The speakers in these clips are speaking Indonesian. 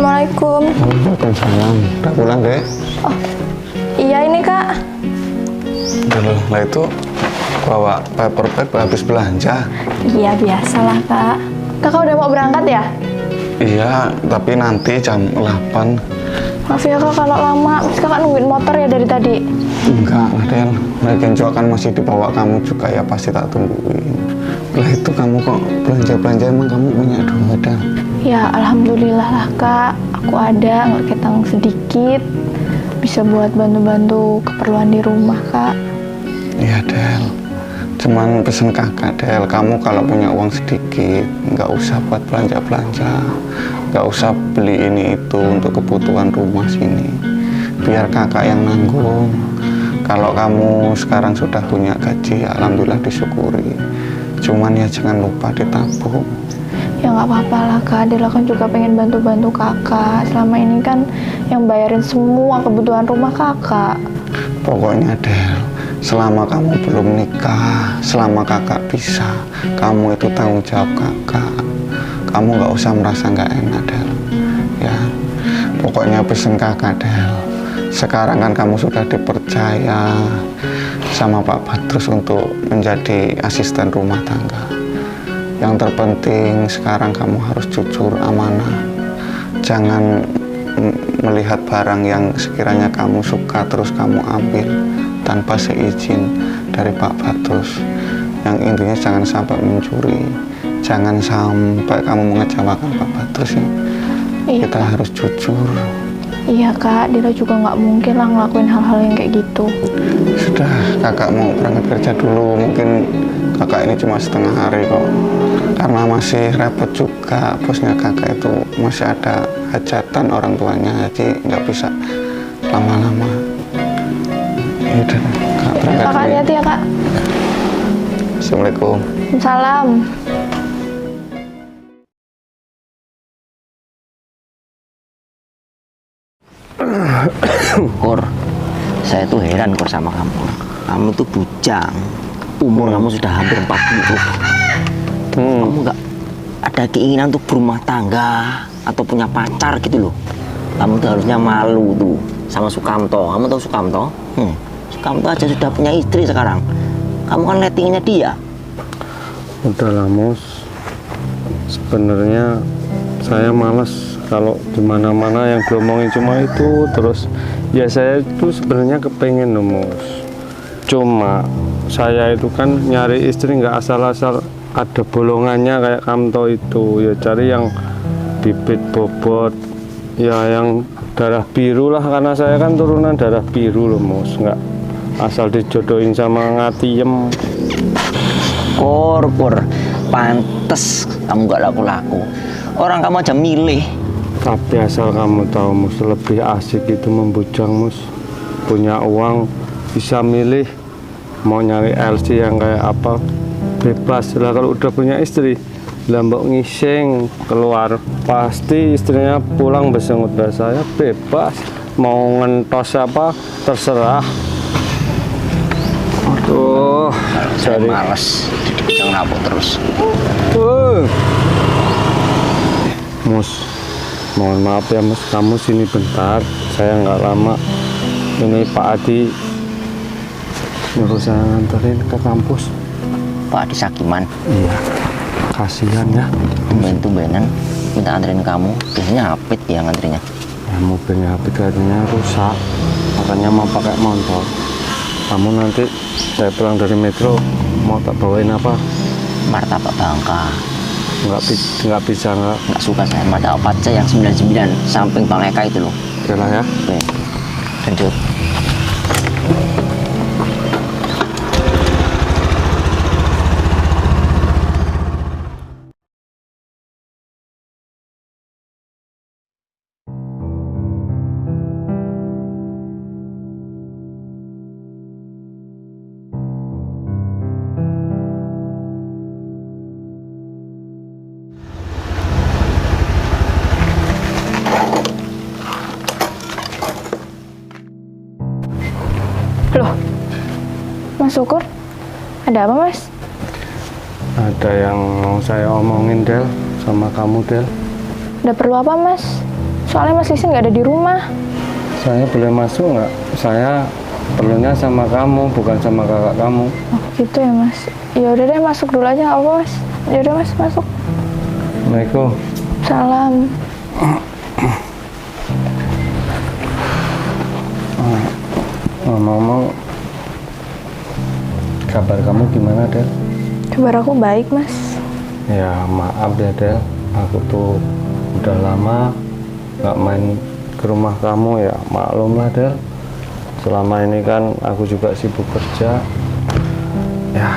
Assalamualaikum. Waalaikumsalam. Udah pulang, Dek? Oh, iya ini Kak. Lah itu bawa paper bag habis belanja. Iya biasalah Kak. Kakak udah mau berangkat ya? Iya, tapi nanti jam 8. Maaf ya Kak kalau lama. Kakak nungguin motor ya dari tadi? Enggak, Del. Lagian juga kan masih dibawa kamu juga ya, pasti tak tungguin. Lah itu kamu kok belanja-belanja, emang kamu punya duit, Del? Ya alhamdulillah lah Kak. Aku ada, nggak ketang sedikit. Bisa buat bantu-bantu keperluan di rumah Kak. Iya, Del. Cuman pesen kakak, Del, kamu kalau punya uang sedikit, nggak usah buat belanja-belanja. Nggak usah beli ini itu untuk kebutuhan rumah sini. Biar kakak yang nanggung. Kalau kamu sekarang sudah punya gaji, alhamdulillah disyukuri. Cuman ya jangan lupa ditabung. Ya nggak apa-apa lah Kak, Dela kan juga pengen bantu-bantu kakak. Selama ini kan yang bayarin semua kebutuhan rumah kakak. Pokoknya Del, selama kamu belum nikah, selama kakak bisa, kamu itu tanggung jawab kakak. Kamu nggak usah merasa nggak enak, Del. Ya, pokoknya pesen kakak, Del. Sekarang kan kamu sudah dipercaya sama Pak Badrus untuk menjadi asisten rumah tangga. Yang terpenting sekarang kamu harus jujur, amanah. Jangan melihat barang yang sekiranya kamu suka terus kamu ambil tanpa seizin dari Pak Badrus. Yang intinya jangan sampai mencuri, jangan sampai kamu mengecewakan Pak Badrus ya. Iya, kita harus jujur. Iya Kak, Dila juga nggak mungkin lah ngelakuin hal-hal yang kayak gitu. Sudah, kakak mau berangkat kerja dulu. Mungkin kakak ini cuma setengah hari kok. Karena masih repot juga, bosnya kakak itu masih ada hajatan orang tuanya, jadi nggak bisa lama-lama. Ya udah, kak berangkat. Kakak hati-hati ya Kak. Assalamualaikum. Salam. Kur, saya tuh heran Kur sama kamu. Kamu tuh bujang, umur kamu sudah hampir 40. Kamu nggak ada keinginan untuk berumah tangga atau punya pacar gitu loh. Kamu tuh harusnya malu tuh sama Sukamto. Kamu tahu Sukamto? Sukamto aja sudah punya istri sekarang. Kamu kan lettingnya dia. Udahlah Mus, sebenarnya saya malas kalau dimana-mana yang diomongin cuma itu terus. Ya saya itu sebenarnya kepengen loh Mus, cuma saya itu kan nyari istri nggak asal-asal ada bolongannya kayak Kamto itu. Ya cari yang bibit bobot, ya yang darah biru lah, karena saya kan turunan darah biru loh Mus, nggak asal dijodohin sama ngatiem. Kur, pantes kamu nggak laku-laku. Orang kamu aja milih. Tapi asal kamu tahu Mus, lebih asik itu membujang Mus. Punya uang, bisa milih mau nyari LC yang kayak apa, bebas lah. Kalau udah punya istri, lambok ngising keluar, pasti istrinya pulang besengut saya, bebas mau ngentos apa terserah. Aduh, Saya males dibujang nabok terus. Mus, mohon maaf ya Mus, kamu sini bentar, saya nggak lama. Ini Pak Adi nyuruh saya nganterin ke kampus. Pak Adi Sakiman. Iya, kasihan ya. Tumben-tumbenan minta anterin kamu. Biasanya Hapit ya ngantrinya. Ya mobilnya Hapit katanya rusak, makanya mau pakai motor. Kamu nanti saya pulang dari metro, mau tak bawain apa? Martabak Bangka. Nggak bisa nggak? Nggak suka saya martabak paca yang 99 samping Bang Eka itu loh. Oke lah ya. Oke, lanjut. Loh, Mas Syukur, ada apa Mas? Ada yang mau saya omongin Del, sama kamu Del. Udah perlu apa Mas? Soalnya Mas Lisin nggak ada di rumah. Saya boleh masuk nggak? Saya perlunya sama kamu, bukan sama kakak kamu. Oh gitu ya Mas. Ya udah deh masuk dulu aja nggak apa Mas. Ya udah Mas masuk. Assalamualaikum. Salam. Ngomong-ngomong, kabar kamu gimana, Del? Kabar aku baik Mas. Ya maaf ya, Del. Aku tuh udah lama nggak main ke rumah kamu, ya maklum lah, Del. Selama ini kan aku juga sibuk kerja. Ya,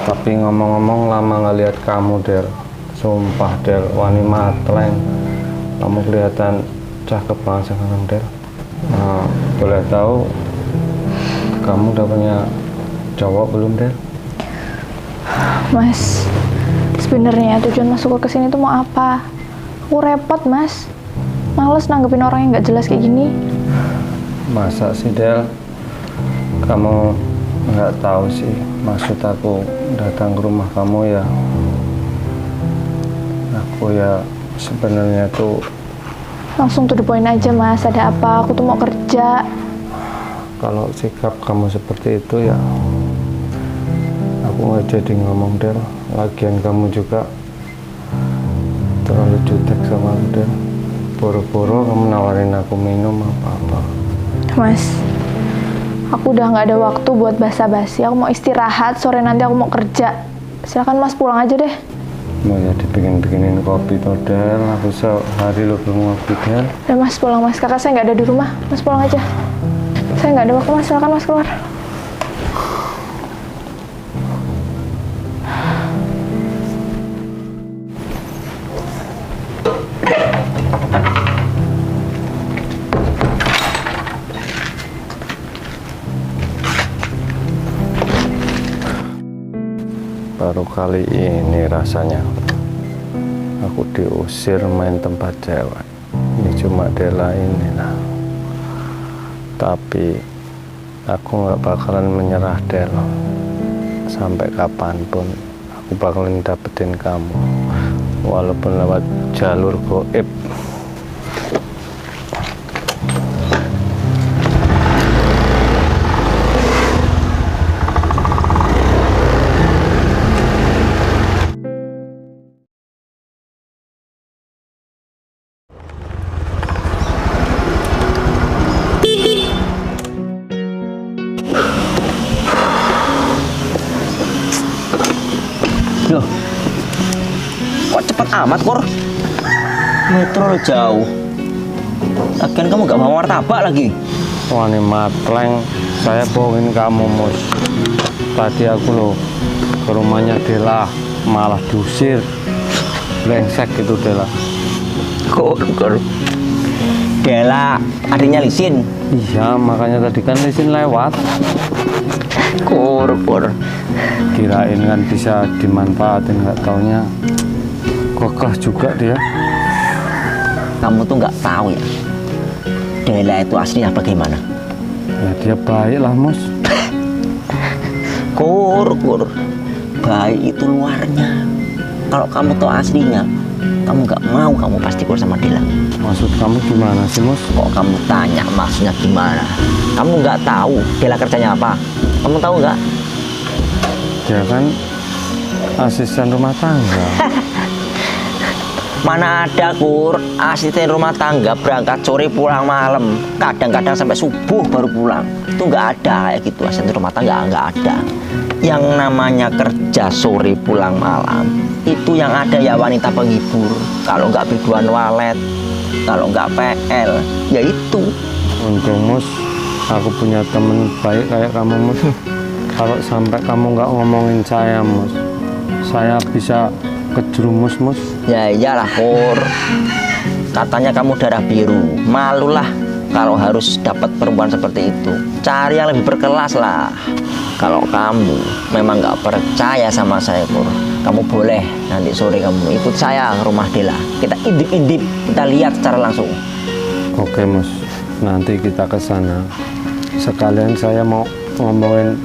tapi ngomong-ngomong lama nggak lihat kamu, Del. Sumpah, Del, wani matleng. Kamu kelihatan cakep banget sekarang, Del. Nah, boleh tahu kamu udah punya cowok belum, Del? Mas, sebenarnya tujuan masuk ke sini tuh mau apa? Aku repot Mas. Males nanggepin orang yang nggak jelas kayak gini. Masa sih, Del? Kamu nggak tahu sih maksud aku datang ke rumah kamu ya. Aku ya sebenarnya tuh Langsung to the point aja Mas, ada apa? Aku tuh mau kerja. kalau sikap kamu seperti itu ya aku nggak jadi ngomong, Del. Lagian kamu juga terlalu jutek sama aku, Del. Boro-boro kamu nawarin aku minum apa-apa. Mas, aku udah nggak ada waktu buat basa-basi. Aku mau istirahat, sore nanti aku mau kerja. Silakan Mas pulang aja deh. Mau ya dibikin-bikinin kopi tuh, Del. Aku sehari lo belum ngopi, Del. Udah Mas pulang Mas, kakak saya nggak ada di rumah. Mas pulang aja. Saya nggak ada waktu Mas, silakan Mas keluar. Baru kali ini rasanya aku diusir main tempat cewek. Ini cuma Dela ini lah. Tapi aku nggak bakalan menyerah, Del. Sampai kapanpun aku bakalan dapetin kamu, walaupun lewat jalur goib. Loh, kok cepet amat, Kur? Metro lo jauh. Lagian kamu gak bawa martabak lagi. Wah, ini matleng, saya bohongin kamu, Mus. Tadi aku loh ke rumahnya Dela, malah diusir. Brengsek gitu, Dela. Kur. Dela, adiknya Lisin. Iya, makanya tadi kan Lisin lewat. Kur. Kirain kan bisa dimanfaatin, nggak taunya kokoh juga dia. Kamu tuh nggak tahu ya, Dela itu aslinya bagaimana? Ya dia baik lah, Mus. Kur. Baik itu luarnya. Kalau kamu tahu aslinya, kamu nggak mau kamu pasti kur sama Dela. Maksud kamu gimana sih, Mus? Kok kamu tanya maksudnya gimana? Kamu nggak tahu Dela kerjanya apa? Kamu tahu nggak? Dia kan asisten rumah tangga. Mana ada, Kur, asisten rumah tangga berangkat sore pulang malam, kadang-kadang sampai subuh baru pulang. Itu nggak ada kayak gitu, asisten rumah tangga nggak ada. Yang namanya kerja sore pulang malam itu yang ada ya wanita penghibur. Kalau nggak biduan walet, kalau nggak PL, ya itu. Untung, Mus, aku punya temen baik kayak kamu, Mus. Kalau sampai kamu nggak ngomongin saya, Mus, saya bisa kejerumus, Mus. Ya iyalah, Kur. Katanya kamu darah biru, malulah kalau harus dapat perempuan seperti itu. Cari yang lebih berkelas lah. Kalau kamu memang nggak percaya sama saya, Kur, kamu boleh nanti sore kamu ikut saya ke rumah Dela. Kita intip-intip, kita lihat secara langsung. Oke, Mus, nanti kita ke sana. Sekalian saya mau ngomongin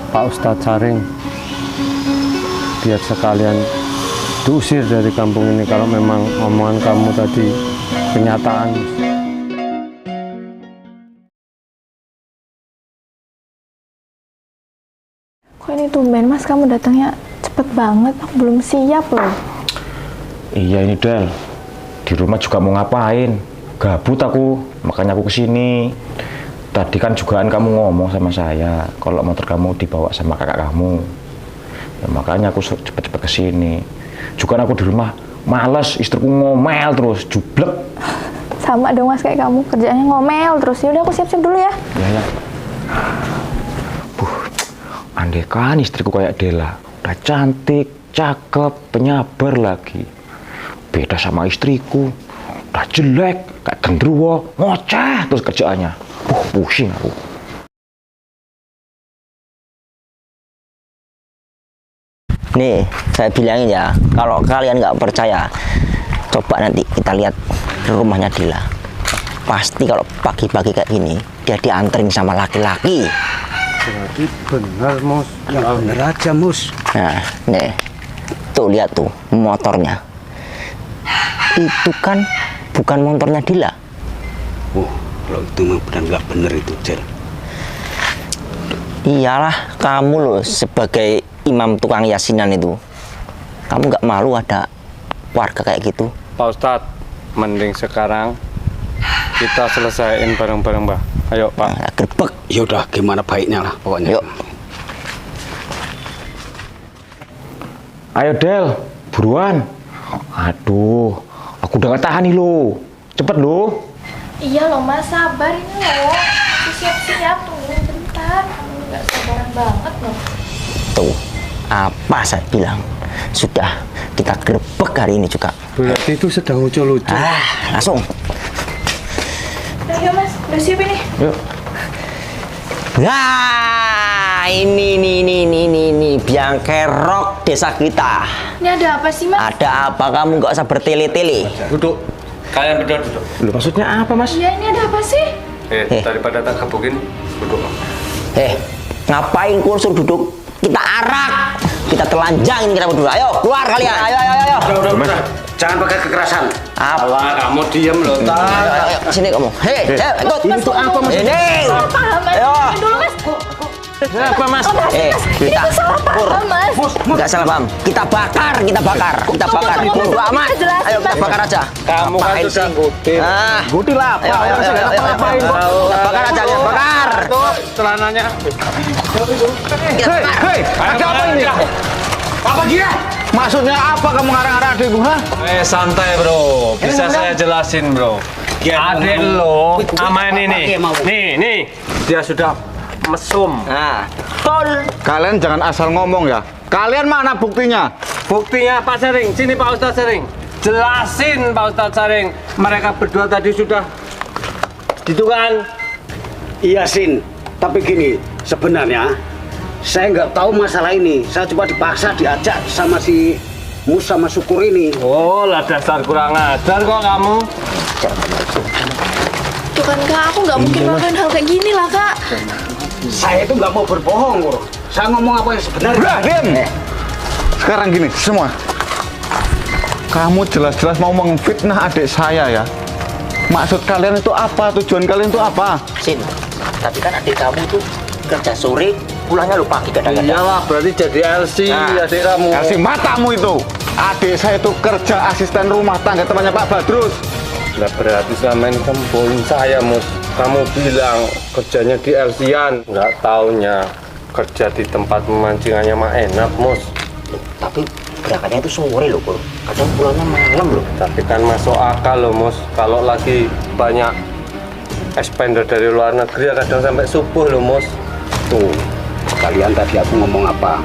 Pak Ustadz Saring, biar sekalian diusir dari kampung ini kalau memang omongan kamu tadi kenyataan. Kok ini tumben mas, kamu datangnya cepet banget, aku belum siap loh. Iya ini Del, di rumah juga mau ngapain? Gabut aku, makanya aku kesini. Tadi kan jugaan kamu ngomong sama saya kalau motor kamu dibawa sama kakak kamu. Ya, makanya aku cepet-cepet kesini. Juga aku di rumah males, istriku ngomel terus, jublek. Sama dong mas kayak kamu, kerjaannya ngomel terus. Yaudah aku siap-siap dulu ya. Ya. Andai kan istriku kayak Dela, udah cantik, cakep, penyabar lagi. Beda sama istriku, udah jelek, kayak genderuwo, ngoceh terus kerjaannya. Pusing aku. Nih, saya bilangin ya, kalau kalian nggak percaya, coba nanti kita lihat rumahnya Dila. Pasti kalau pagi-pagi kayak gini, dia dianterin sama laki-laki. Berarti benar, Mus. Yang bener aja, Mus. Nah, nih, tuh lihat tuh motornya. Itu kan bukan motornya Dila. Kalau itu mah benar nggak bener itu, Jel. Iyalah, kamu loh sebagai imam tukang yasinan itu, kamu nggak malu ada warga kayak gitu? Pak Ustadz, mending sekarang kita selesaiin bareng-bareng, Mbak. Ayo, Pak. Nah, gerbek. Ya udah, gimana baiknya lah pokoknya. Yuk. Ayo Del, buruan. Aduh, aku udah gak tahan nih lo. Cepet lo. Iya loh mas, sabar ini loh. Aku siap-siap, tunggu bentar. Kamu nggak sabaran banget loh. Tuh, apa saya bilang? Sudah, kita gerbek hari ini juga. Berarti itu sedang lucu-lucu. Langsung. Ayo mas, udah siap ini. Yuk. Nah, ini biang kerok desa kita. Ini ada apa sih mas? Ada apa, kamu nggak usah bertele-tele. Duduk. Kalian berdua duduk. Loh, maksudnya apa mas? Iya ini ada apa sih? Daripada tak gebukin, duduk. Ngapain kursus duduk? Kita arak, kita telanjangin kita berdua. Ayo, keluar kalian. Ayo. Udah. Jangan pakai kekerasan. Apa? Wah, kamu diem loh. Ayo, sini kamu. Ikut. Ini tuh apa, Mas? Ini. Paham mas, Ayo. ini dulu mas. Apa mas? Ini tuh salah paham mas. Enggak salah paham. Kita bakar. Bodo amat. Ayo kita bakar aja. Kamu kan Ngapain sudah sih? ngutin. Ngutin lah. Ayo. Kita bakar aja. Kita bakar. Tuh, celananya. Ada apa ini? Apa dia? Maksudnya apa kamu ngarang-ngarang adikku, ha? Santai bro, bisa saya jelasin bro. Adik lo, sama ini nih, dia sudah mesum. Nah, tol. Kalian jangan asal ngomong ya. Kalian mana buktinya? Buktinya Pak Saring, sini Pak Ustadz Saring. Jelasin Pak Ustadz Saring, mereka berdua tadi sudah gitu kan? Iya, Sin. Tapi gini, sebenarnya saya nggak tahu masalah ini. Saya cuma dipaksa diajak sama si Mus sama Syukur ini. Oh lah dasar kurang ajar kok kamu. Tuh kan kak, aku nggak mungkin melakukan hal kayak gini lah kak. Saya itu nggak mau berbohong, Bro. Saya ngomong apa yang sebenarnya. Udah, diam. Sekarang gini, semua. Kamu jelas-jelas mau mengfitnah adik saya ya. Maksud kalian itu apa? Tujuan kalian itu apa? Sin, tapi kan adik kamu itu kerja sore, pulangnya lu pagi kadang-kadang. Iyalah berarti jadi LC adik kamu. Kasih matamu itu. Adik saya itu kerja asisten rumah tangga temannya Pak Badrus. Lah berarti selama ini kamu bohongin saya, Mus. Kamu bilang kerjanya di LC-an, nggak taunya kerja di tempat memancingannya mah enak, Mus. Tapi berangkatnya itu sore loh, Bro. Kadang pulangnya malam loh. Tapi kan masuk akal loh, Mus. Kalau lagi banyak expander dari luar negeri, kadang sampai subuh loh, Mus. Tuh, kalian tadi aku ngomong apa?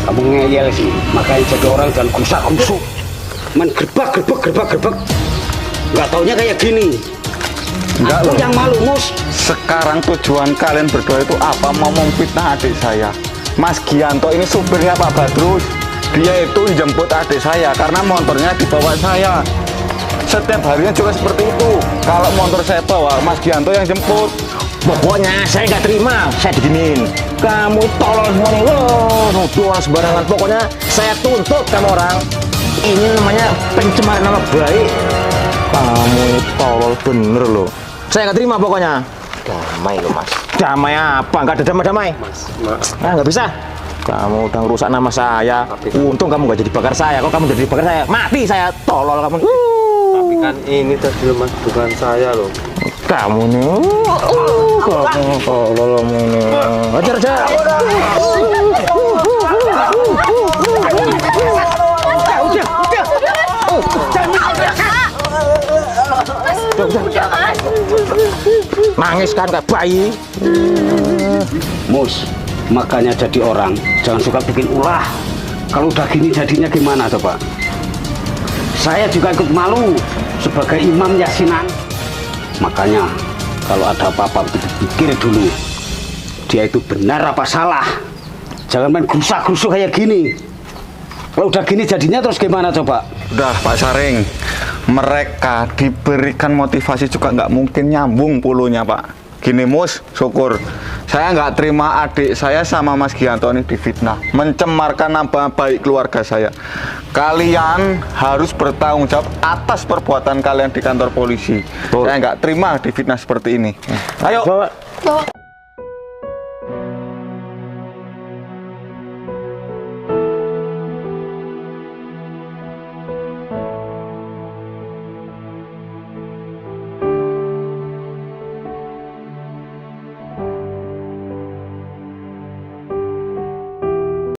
Kamu ngeyel sih, makanya jadi orang dan gusak-gusuk. Main gerbak. Nggak taunya kayak gini. Enggak Aku loh. yang malu, Mus. Sekarang tujuan kalian berdua itu apa? Mau memfitnah adik saya. Mas Gianto ini supirnya Pak Badrus. Dia itu jemput adik saya karena motornya dibawa saya. Setiap harinya juga seperti itu. Kalau motor saya bawa, Mas Gianto yang jemput. Pokoknya saya nggak terima, saya diginiin. Kamu tolol semua nih, nuduh orang sembarangan. Pokoknya saya tuntut kamu orang. Ini namanya pencemaran nama baik. Kamu ini tolol bener loh. Saya nggak terima pokoknya. Damai lo mas. Damai apa? Nggak ada damai-damai. Ah, nggak bisa. Kamu udah ngerusak nama saya. Untung kamu nggak jadi bakar saya. Kalau kamu jadi bakar saya, mati saya. Tolol kamu. Tapi kan ini tadi loh mas, bukan saya loh. Kamu nih. Kamu tolol kamu nih. Ajar aja. Nangis kan kayak bayi. Mus, makanya jadi orang jangan suka bikin ulah. Kalau udah gini jadinya gimana coba? Saya juga ikut malu sebagai imam yasinan. Makanya kalau ada apa-apa pikir dulu, dia itu benar apa salah. Jangan main gerusak-gerusuk kayak gini. Kalau udah gini jadinya terus gimana coba? Udah Pak Saring, mereka diberikan motivasi juga nggak mungkin nyambung pulunya Pak. Gini Mus, syukur. Saya nggak terima adik saya sama Mas Gianto ini difitnah, mencemarkan nama baik keluarga saya. Kalian harus bertanggung jawab atas perbuatan kalian di kantor polisi. Saya nggak terima difitnah seperti ini. Ayo. Bawa.